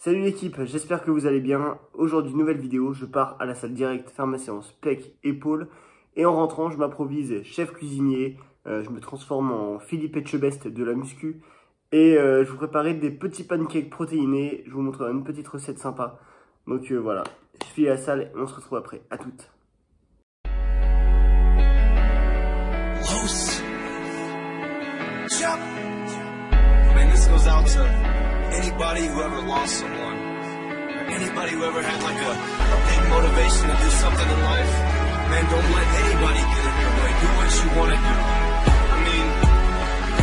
Salut l'équipe, j'espère que vous allez bien. Aujourd'hui, nouvelle vidéo, je pars à la salle directe faire ma séance pec, épaules. Et en rentrant, je m'improvise chef cuisinier. Je me transforme en Philippe Etchebest de la muscu. Et je vous préparerai des petits pancakes protéinés. Je vous montrerai une petite recette sympa. Donc voilà, je file à la salle et on se retrouve après. À toutes. Man, this goes out to anybody who ever lost someone, or anybody who ever had like a big motivation to do something in life. Man, don't let anybody get in your way. Do what you want to do. I mean,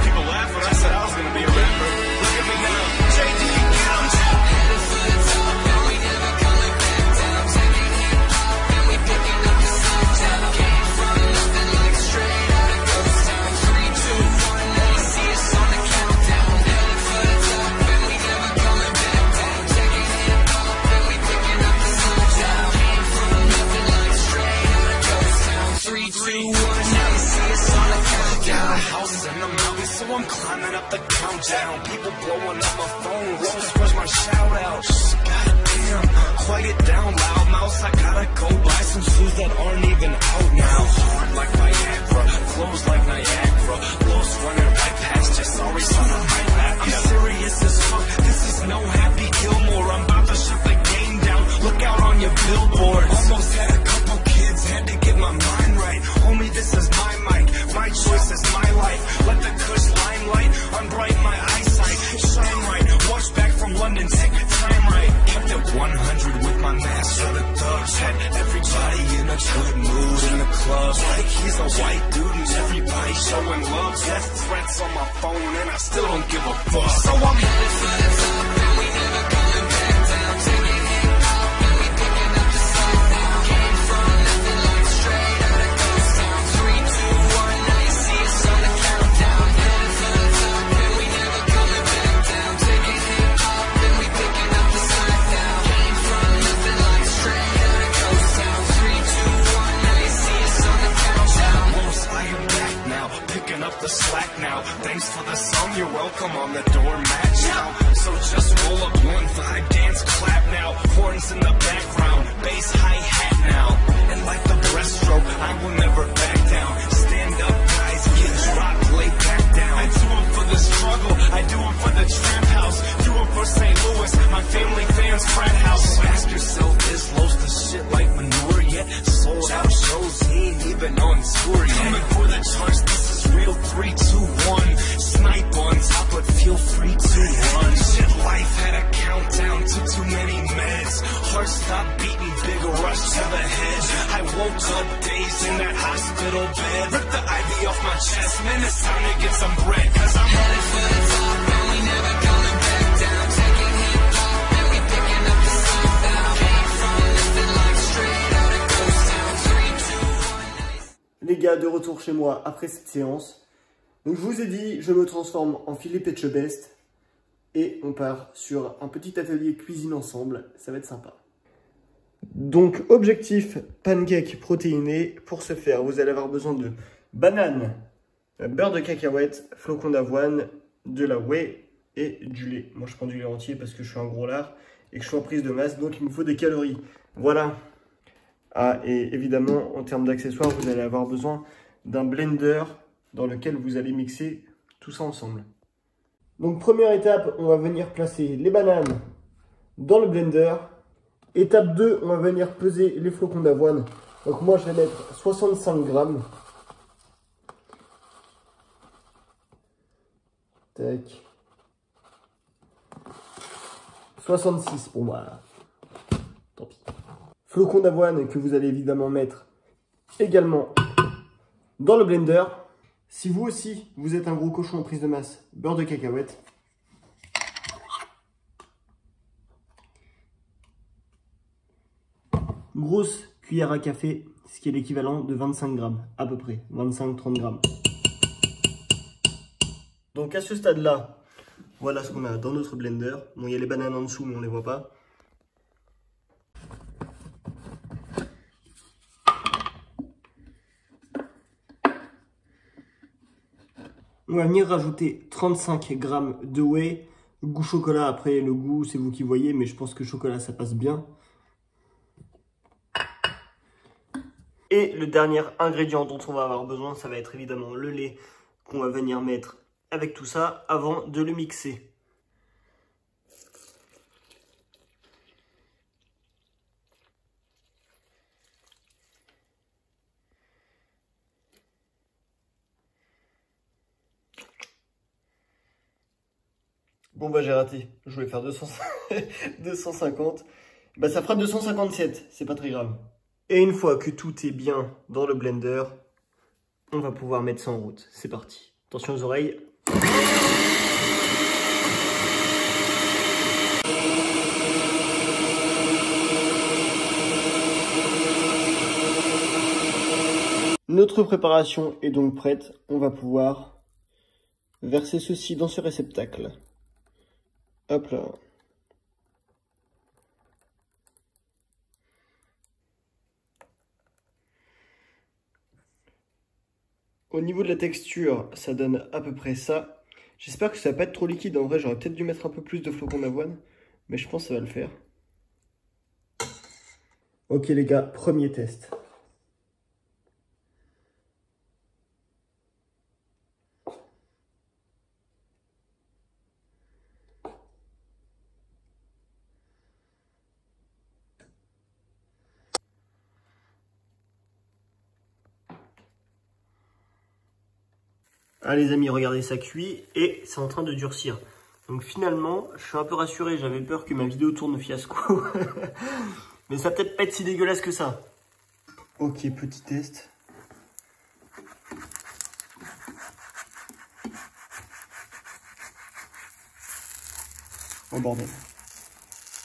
people laugh when I said I was going to be a rapper. Look at me now. JD, get 'em. Headed for the top, and we never coming back down. Taking hip hop, and we picking up the sundown. Came from nothing like straight out of ghost town. 3, 2, 1, now you see us on the countdown. Headed for the top, and we never coming back down. Taking hip hop, and we picking up the sundown. Came from nothing like straight out of ghost town. 3, 2, 1, now you see us on the countdown. Houses in the mountains, so I'm climbing up the countdown. People blowing up my phone, where's my shout out? Goddamn, quiet down, loud mouse. I gotta go buy some shoes that aren't even out now. Hard like Viagra, flows like Niagara. Los running right past you, sorry son, I'm right back. I'm serious as fuck, this is no Happy Gilmore. I'm about to shut the game down, look out on your billboards. Almost had a couple kids, had to get my mind right. Homie, this is my mic, my choice is my life. Let the kush limelight, unbright my eyesight. Shine right, watch back from London, take time right. Kept it 100 with my master, the thugs. Had everybody in a good mood in the club. Like he's a white dude and everybody showing love. Death threats on my phone and I still don't give a fuck. So I'm headed for the top and we never coming back down. Taking hip hop and we picking up the sundown. Came from nothing like straight out of ghost town. 3, 2, 1, now you see us on the countdown. Headed for the top and we never coming back down. Taking hip hop and we picking up the sundown. Came from nothing like straight out of ghost town. 3, 2, 1, now you see us on the countdown. Most I am back now, picking up the slack now. Thanks for the song, you're welcome on the doormat now. So just roll up 1-5, dance, clap now. Horns in the background, bass, hi-hat now. And like the breaststroke, I will never back down. Stand up, guys, get dropped, lay back down. I do it for the struggle, I do it for the trap house. Do it for St. Louis, my family fans, frat house. So ask yourself, is Los the shit like manure yet? Sold out shows, he ain't even on tour yet. Coming for the charts, this is real 3, 2, 1. Snipe on top, but feel free to run. Shit, life had a countdown, took too many meds. Heart stopped beating, big rush to the head. I woke up dazed in that hospital bed. Ripped the IV off my chest, man, it's time to get some bread. Cause I'm headed for the top, and we never coming back down. Taking hip hop, and we picking up the sundown. Came from nothing like straight out of ghost town. 3, 2, 1. Les gars, de retour chez moi après cette séance. Donc je vous ai dit, je me transforme en Philippe Etchebest. Et on part sur un petit atelier cuisine ensemble. Ça va être sympa. Donc objectif pancake protéiné. Pour ce faire, vous allez avoir besoin de bananes, beurre de cacahuète, flocons d'avoine, de la whey et du lait. Moi je prends du lait entier parce que je suis un gros lard et que je suis en prise de masse, donc il me faut des calories. Voilà. Ah, et évidemment, en termes d'accessoires, vous allez avoir besoin d'un blender dans lequel vous allez mixer tout ça ensemble. Donc première étape, on va venir placer les bananes dans le blender. Étape 2, on va venir peser les flocons d'avoine. Donc moi je vais mettre 65 grammes. Tac. 66 pour moi. Tant pis. Flocons d'avoine que vous allez évidemment mettre également dans le blender. Si vous aussi, vous êtes un gros cochon en prise de masse, beurre de cacahuète. Grosse cuillère à café, ce qui est l'équivalent de 25 grammes, à peu près, 25-30 grammes. Donc à ce stade-là, voilà ce qu'on a dans notre blender. Bon, il y a les bananes en dessous, mais on ne les voit pas. On va venir rajouter 35 g de whey, Goût chocolat, après le goût c'est vous qui voyez, mais je pense que chocolat ça passe bien. Et le dernier ingrédient dont on va avoir besoin, ça va être évidemment le lait qu'on va venir mettre avec tout ça avant de le mixer. Bon bah j'ai raté, je voulais faire 250, bah ça fera 257, c'est pas très grave. Et une fois que tout est bien dans le blender, on va pouvoir mettre ça en route. C'est parti. Attention aux oreilles. Notre préparation est donc prête. On va pouvoir verser ceci dans ce réceptacle. Hop là. Au niveau de la texture, ça donne à peu près ça. J'espère que ça va pas être trop liquide. En vrai, j'aurais peut-être dû mettre un peu plus de flocons d'avoine. Mais je pense que ça va le faire. Ok les gars, premier test. Ah les amis, regardez, ça cuit et c'est en train de durcir. Donc finalement, je suis un peu rassuré, j'avais peur que ma vidéo tourne au fiasco. Mais ça va peut-être pas être si dégueulasse que ça. Ok, petit test. Oh bordel.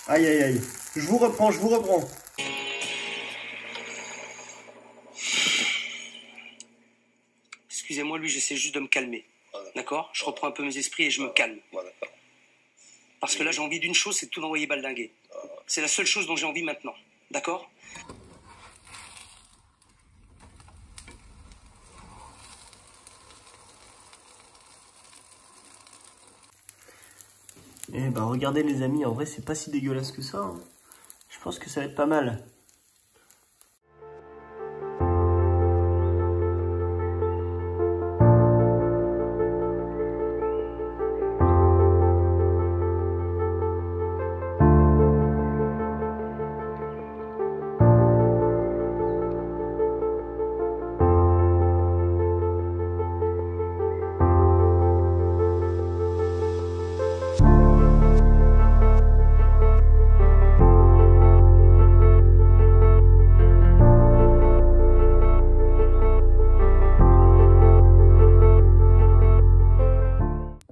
Aïe aïe aïe. Je vous reprends, je vous reprends. Excusez-moi, lui, j'essaie juste de me calmer. D'accord? Je reprends un peu mes esprits et je me calme. Parce que là, j'ai envie d'une chose, c'est de tout envoyer baldinguer. C'est la seule chose dont j'ai envie maintenant. D'accord? Eh ben regardez les amis, en vrai c'est pas si dégueulasse que ça. Hein. Je pense que ça va être pas mal.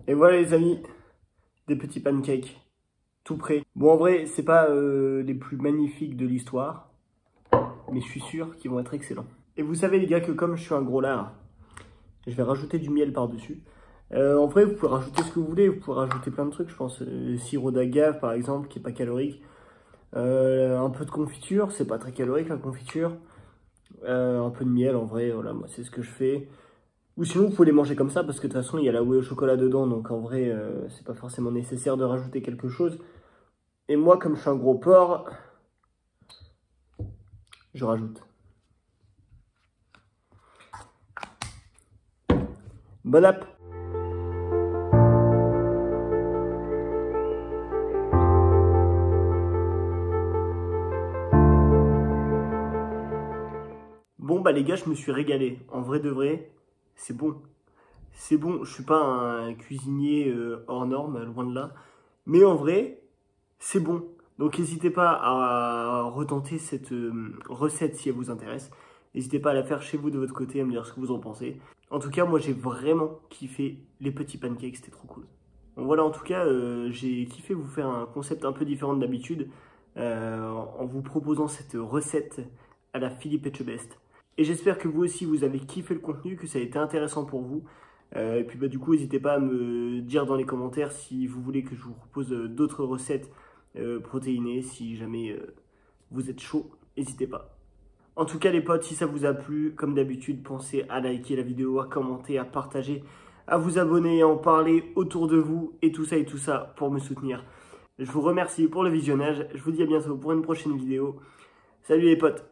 Et voilà les amis, des petits pancakes, tout prêts. Bon en vrai, c'est pas les plus magnifiques de l'histoire, mais je suis sûr qu'ils vont être excellents. Et vous savez les gars que comme je suis un gros lard, je vais rajouter du miel par-dessus. En vrai, vous pouvez rajouter ce que vous voulez, vous pouvez rajouter plein de trucs, je pense. Sirop d'agave par exemple, qui est pas calorique. Un peu de confiture, c'est pas très calorique la confiture. Un peu de miel en vrai, voilà, moi c'est ce que je fais. Ou sinon vous pouvez les manger comme ça parce que de toute façon il y a la whey au chocolat dedans, donc en vrai c'est pas forcément nécessaire de rajouter quelque chose. Et moi comme je suis un gros porc, je rajoute. Bon app! Bon bah les gars, je me suis régalé, en vrai de vrai, c'est bon. C'est bon, je suis pas un cuisinier hors norme, loin de là. Mais en vrai, c'est bon. Donc n'hésitez pas à retenter cette recette si elle vous intéresse. N'hésitez pas à la faire chez vous de votre côté, à me dire ce que vous en pensez. En tout cas, moi j'ai vraiment kiffé les petits pancakes, c'était trop cool. Bon voilà, en tout cas, j'ai kiffé vous faire un concept un peu différent de d'habitude. En vous proposant cette recette à la Philippe Etchebest. Et j'espère que vous aussi vous avez kiffé le contenu, que ça a été intéressant pour vous. Et puis bah, du coup n'hésitez pas à me dire dans les commentaires si vous voulez que je vous propose d'autres recettes protéinées. Si jamais vous êtes chaud, n'hésitez pas. En tout cas les potes, si ça vous a plu, comme d'habitude, pensez à liker la vidéo, à commenter, à partager, à vous abonner, à en parler autour de vous et tout ça pour me soutenir. Je vous remercie pour le visionnage, je vous dis à bientôt pour une prochaine vidéo. Salut les potes!